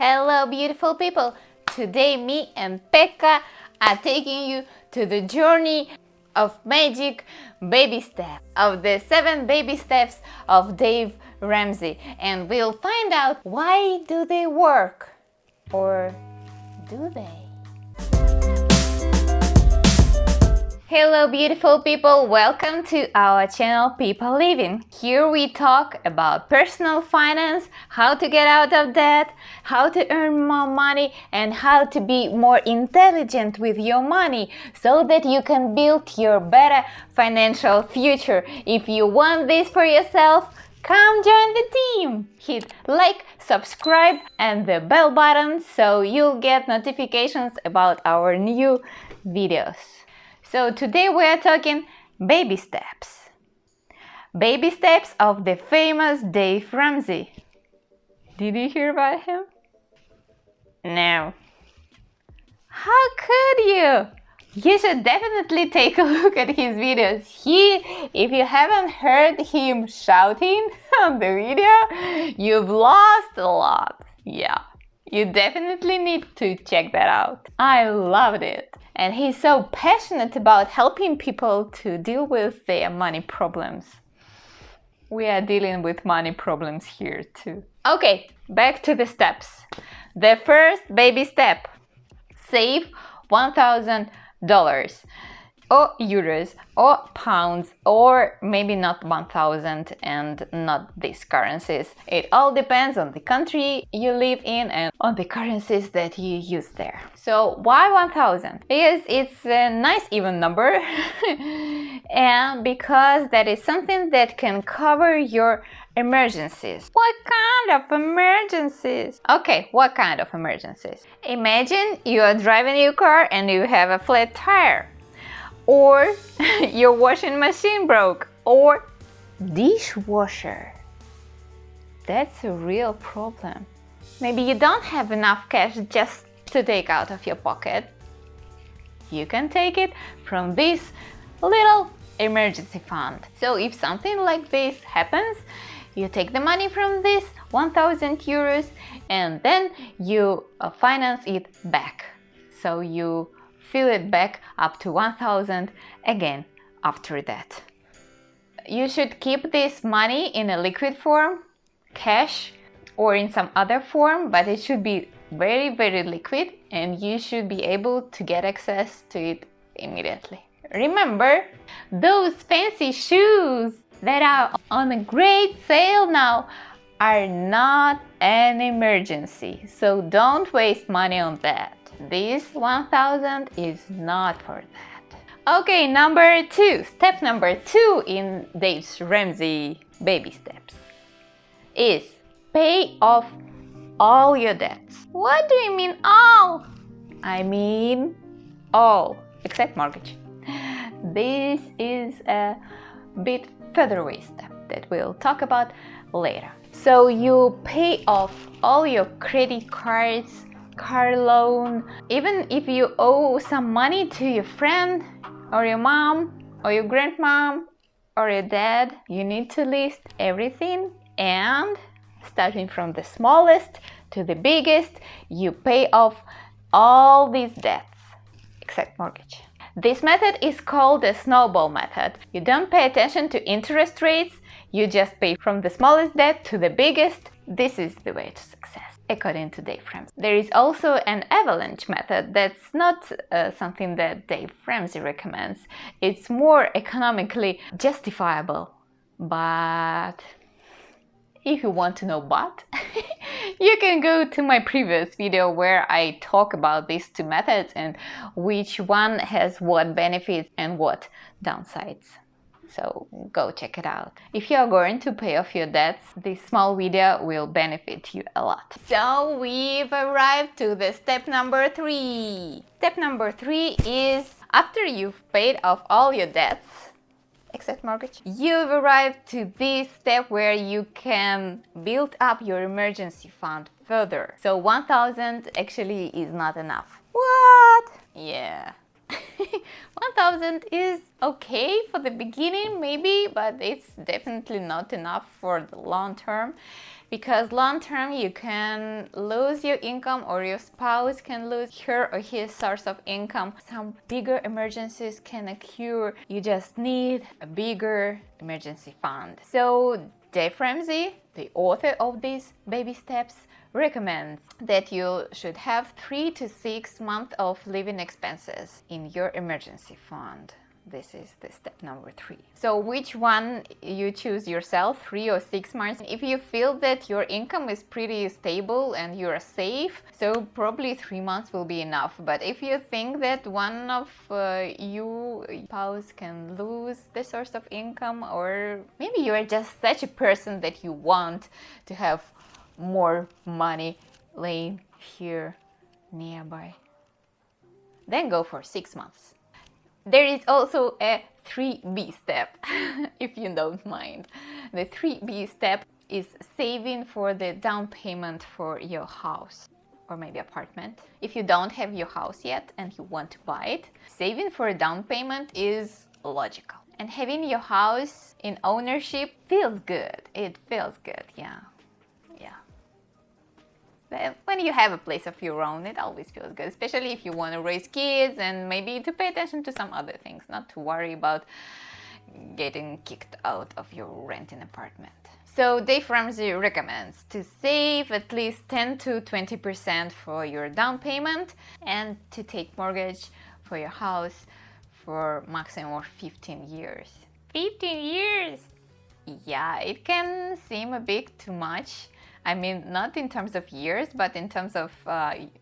Hello beautiful people! Today me and Pekka are taking you to the journey of magic baby steps, of the 7 baby steps of Dave Ramsey, and we'll find out why do they work, or do they? Hello beautiful people, welcome to our channel Pipo Living. Here we talk about personal finance, how to get out of debt, how to earn more money, and how to be more intelligent with your money so that you can build your better financial future. If you want this for yourself, come join the team! Hit like, subscribe and the bell button so you'll get notifications about our new videos. So today we are talking baby steps. Baby steps of the famous Dave Ramsey. Did you hear about him? No. How could you? You should definitely take a look at his videos. If you haven't heard him shouting on the video, you've lost a lot. Yeah, you definitely need to check that out. I loved it. And he's so passionate about helping people to deal with their money problems. We are dealing with money problems here too. Okay, back to the steps. The first baby step: save $1,000 or euros or pounds, or maybe not 1,000 and not these currencies. It all depends on the country you live in and on the currencies that you use there. So why 1,000? Because it's a nice even number and because that is something that can cover your emergencies. What kind of emergencies? Okay, what kind of emergencies? Imagine you are driving your car and you have a flat tire, or your washing machine broke, or dishwasher. That's a real problem. Maybe you don't have enough cash just to take out of your pocket. You can take it from this little emergency fund. So if something like this happens, you take the money from this 1,000 euros and then you finance it back. So you fill it back up to 1,000 again after that. You should keep this money in a liquid form, cash, or in some other form, but it should be very, very liquid and you should be able to get access to it immediately. Remember, those fancy shoes that are on a great sale now are not an emergency, so don't waste money on that. This 1,000 is not for that. Okay, number 2. Step number 2 in Dave Ramsey baby steps is pay off all your debts. What do you mean all? I mean all, except mortgage. This is a bit further away step that we'll talk about later. So you pay off all your credit cards, car loan, even if you owe some money to your friend or your mom or your grandmom or your dad, you need to list everything, and starting from the smallest to the biggest, you pay off all these debts except mortgage. This method is called the snowball method. You don't pay attention to interest rates, you just pay from the smallest debt to the biggest. This is the way to success, according to Dave Ramsey. There is also an avalanche method that's not something that Dave Ramsey recommends. It's more economically justifiable, but if you want to know what, you can go to my previous video where I talk about these 2 methods and which one has what benefits and what downsides. So go check it out. If you are going to pay off your debts, this small video will benefit you a lot. So we've arrived to the step number 3. Step number 3 is after you've paid off all your debts, except mortgage, you've arrived to this step where you can build up your emergency fund further. So 1,000 actually is not enough. What? Yeah. 1,000 is okay for the beginning maybe, but it's definitely not enough for the long term, because long term you can lose your income, or your spouse can lose her or his source of income. Some bigger emergencies can occur. You just need a bigger emergency fund. So Dave Ramsey, the author of these baby steps, recommends that you should have 3 to 6 months of living expenses in your emergency fund. This is the step number 3. So which one you choose yourself, 3 or 6 months? If you feel that your income is pretty stable and you're safe, so probably 3 months will be enough. But if you think that one of you spouse can lose the source of income, or maybe you are just such a person that you want to have more money laying here nearby, then go for 6 months. There is also a 3B step, if you don't mind. The 3B step is saving for the down payment for your house or maybe apartment. If you don't have your house yet and you want to buy it, saving for a down payment is logical. And having your house in ownership feels good. It feels good, yeah. When you have a place of your own, it always feels good, especially if you want to raise kids and maybe to pay attention to some other things, not to worry about getting kicked out of your renting apartment. So Dave Ramsey recommends to save at least 10 to 20% for your down payment and to take mortgage for your house for maximum of 15 years. 15 years! Yeah, it can seem a bit too much. I mean, not in terms of years, but in terms of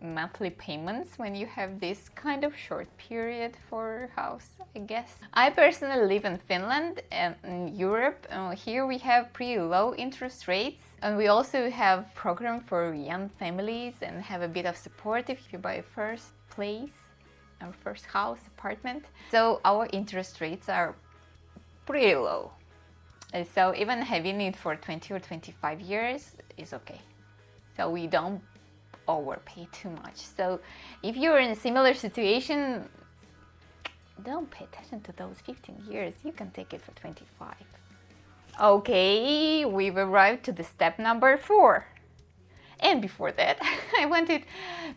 monthly payments when you have this kind of short period for house, I guess. I personally live in Finland and in Europe. Here we have pretty low interest rates, and we also have program for young families and have a bit of support if you buy a first place or first house, apartment. So our interest rates are pretty low. So even having it for 20 or 25 years is okay. So we don't overpay too much. So if you're in a similar situation, don't pay attention to those 15 years. You can take it for 25. Okay, we've arrived to the step number 4. And before that, I wanted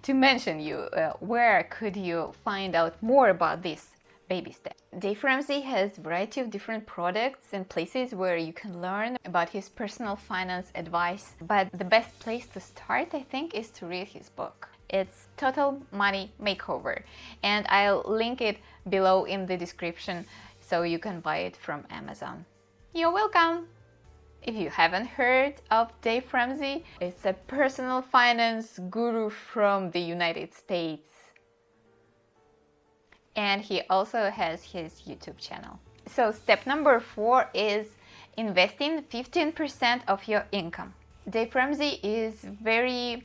to mention you where could you find out more about this baby step. Dave Ramsey has a variety of different products and places where you can learn about his personal finance advice. But the best place to start, I think, is to read his book. It's Total Money Makeover, and I'll link it below in the description so you can buy it from Amazon. You're welcome! If you haven't heard of Dave Ramsey, it's a personal finance guru from the United States. And he also has his YouTube channel. So step number 4 is investing 15% of your income. Dave Ramsey is very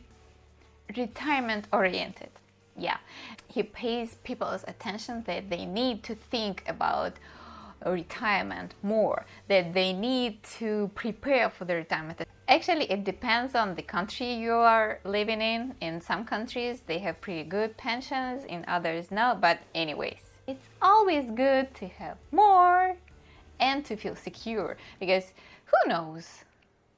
retirement oriented. Yeah, he pays people's attention that they need to think about retirement more, that they need to prepare for the retirement. Actually, it depends on the country you are living in. In some countries, they have pretty good pensions, in others, no. But anyways, it's always good to have more and to feel secure, because who knows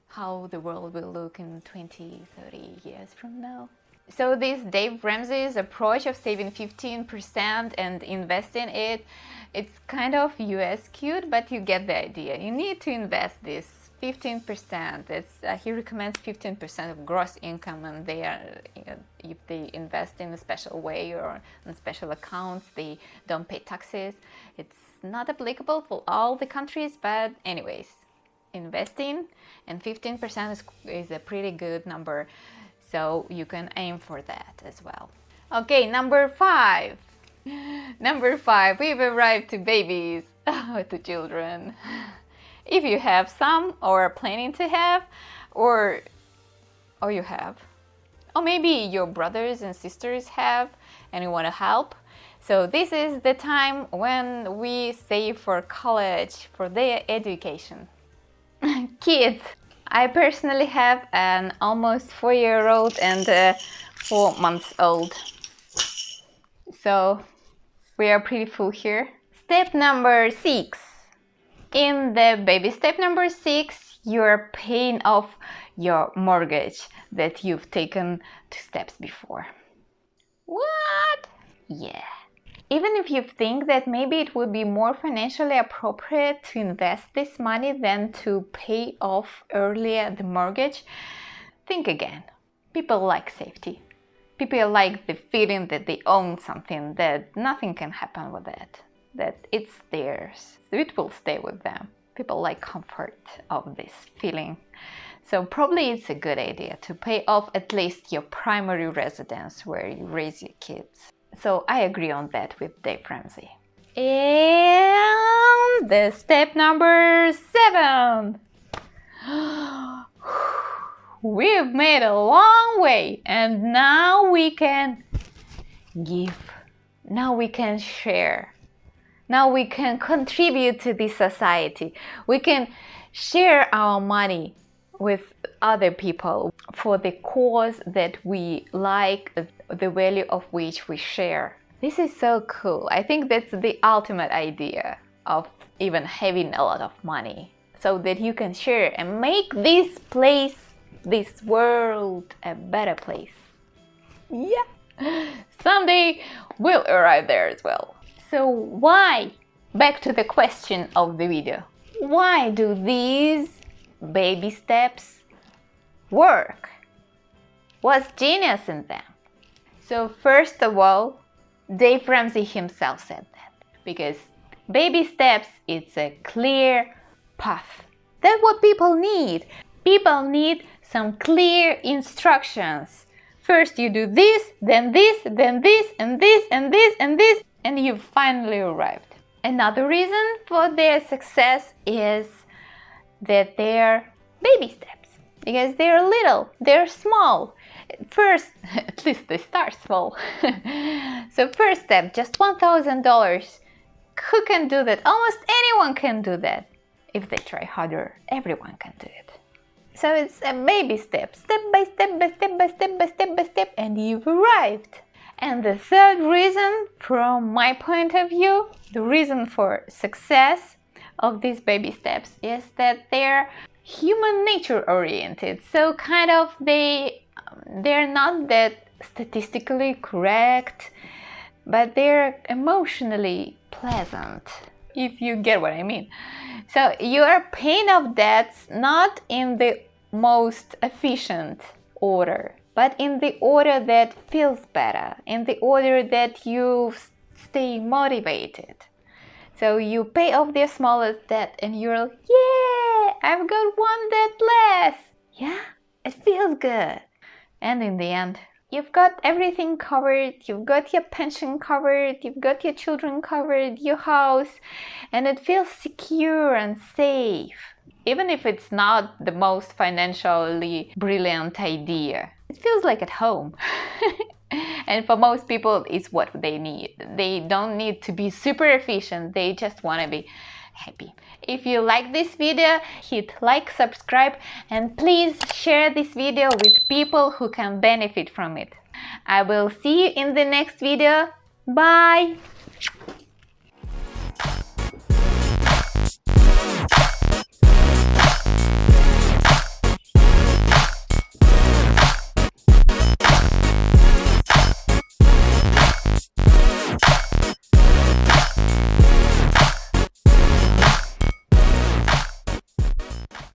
how the world will look in 20, 30 years from now. So this Dave Ramsey's approach of saving 15% and investing it, it's kind of US skewed, but you get the idea. You need to invest this 15%. He recommends 15% of gross income, and they are, if they invest in a special way or in special accounts, they don't pay taxes. It's not applicable for all the countries, but anyways, investing and 15% is a pretty good number, so you can aim for that as well. Okay, number 5. Number 5, we've arrived to babies, to children. If you have some, or are planning to have, or you have, or maybe your brothers and sisters have and you want to help, so this is the time when we save for college, for their education. Kids, I personally have an almost 4-year-old and a 4-month-old, so we are pretty full here. Step number 6. In the baby step number 6, you're paying off your mortgage that you've taken 2 steps before. What? Yeah. Even if you think that maybe it would be more financially appropriate to invest this money than to pay off earlier the mortgage, think again. People like safety. People like the feeling that they own something, that nothing can happen with it, that it's theirs. It will stay with them. People like comfort of this feeling. So probably it's a good idea to pay off at least your primary residence where you raise your kids. So I agree on that with Dave Ramsey. And the step number 7. We've made a long way, and now we can give. Now we can share. Now we can contribute to this society. We can share our money with other people for the cause that we like, the value of which we share. This is so cool. I think that's the ultimate idea of even having a lot of money, so that you can share and make this place, this world, a better place. Yeah, someday we'll arrive there as well. So why, back to the question of the video, why do these baby steps work? What's genius in them? So first of all, Dave Ramsey himself said that, because baby steps, it's a clear path. That's what people need. People need some clear instructions. First you do this, then this, then this, and this, and this, and this, and you've finally arrived. Another reason for their success is that they're baby steps, because they're little, they're small. First, at least they start small. So first step, just $1,000. Who can do that? Almost anyone can do that. If they try harder, everyone can do it. So it's a baby step, step by step by step by step by step by step, and you've arrived. And the third reason, from my point of view, the reason for success of these baby steps is that they're human nature oriented. So kind of they're not that statistically correct, but they're emotionally pleasant, if you get what I mean. So you are paying off debts not in the most efficient order, but in the order that feels better, in the order that you stay motivated. So you pay off the smallest debt and you're like, yeah, I've got one debt less. Yeah, it feels good. And in the end, you've got everything covered, you've got your pension covered, you've got your children covered, your house, and it feels secure and safe. Even if it's not the most financially brilliant idea, it feels like at home. And for most people, it's what they need. They don't need to be super efficient, they just want to be happy. If you like this video, hit like, subscribe, and please share this video with people who can benefit from it. I will see you in the next video. Bye!